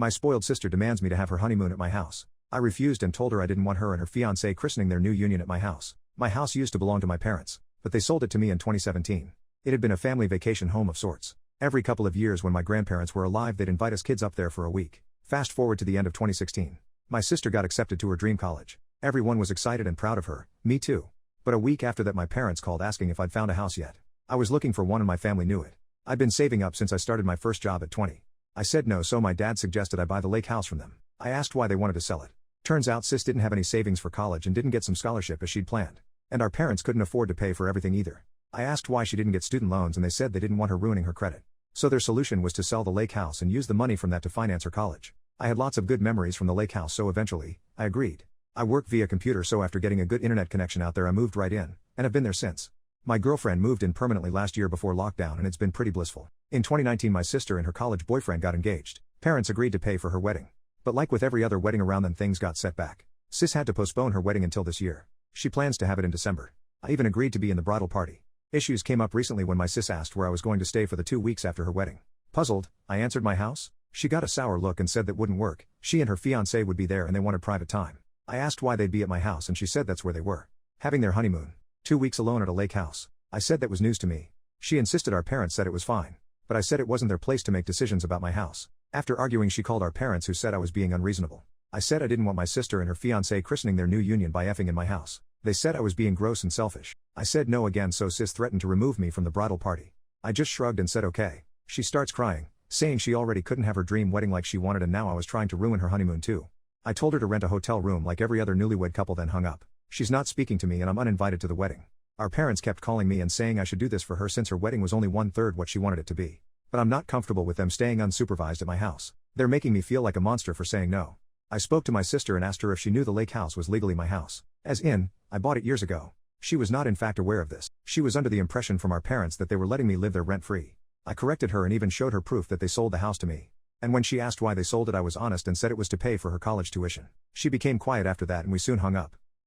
My spoiled sister demands me to have her honeymoon at my house. I refused and told her I didn't want her and her fiance christening their new union at my house. My house used to belong to my parents, but they sold it to me in 2017. It had been a family vacation home of sorts. Every couple of years when my grandparents were alive they'd invite us kids up there for a week. Fast forward to the end of 2016. My sister got accepted to her dream college. Everyone was excited and proud of her, me too. But a week after that my parents called asking if I'd found a house yet. I was looking for one and my family knew it. I'd been saving up since I started my first job at 20. I said no, so my dad suggested I buy the lake house from them. I asked why they wanted to sell it. Turns out sis didn't have any savings for college and didn't get some scholarship as she'd planned. And our parents couldn't afford to pay for everything either. I asked why she didn't get student loans and they said they didn't want her ruining her credit. So their solution was to sell the lake house and use the money from that to finance her college. I had lots of good memories from the lake house, so eventually, I agreed. I work via computer, so after getting a good internet connection out there I moved right in, and have been there since. My girlfriend moved in permanently last year before lockdown and it's been pretty blissful. In 2019 my sister and her college boyfriend got engaged. Parents agreed to pay for her wedding. But like with every other wedding around then things got set back. Sis had to postpone her wedding until this year. She plans to have it in December. I even agreed to be in the bridal party. Issues came up recently when my sis asked where I was going to stay for the 2 weeks after her wedding. Puzzled, I answered my house. She got a sour look and said that wouldn't work. She and her fiance would be there and they wanted private time. I asked why they'd be at my house and she said that's where they were. Having their honeymoon. 2 weeks alone at a lake house. I said that was news to me. She insisted our parents said it was fine. But I said it wasn't their place to make decisions about my house. After arguing she called our parents who said I was being unreasonable. I said I didn't want my sister and her fiance christening their new union by effing in my house. They said I was being gross and selfish. I said no again, so sis threatened to remove me from the bridal party. I just shrugged and said okay. She starts crying, saying she already couldn't have her dream wedding like she wanted and now I was trying to ruin her honeymoon too. I told her to rent a hotel room like every other newlywed couple, then hung up. She's not speaking to me and I'm uninvited to the wedding. Our parents kept calling me and saying I should do this for her since her wedding was only 1/3 what she wanted it to be. But I'm not comfortable with them staying unsupervised at my house. They're making me feel like a monster for saying no. I spoke to my sister and asked her if she knew the lake house was legally my house. As in, I bought it years ago. She was not in fact aware of this. She was under the impression from our parents that they were letting me live there rent-free. I corrected her and even showed her proof that they sold the house to me. And when she asked why they sold it I was honest and said it was to pay for her college tuition. She became quiet after that and we soon hung up.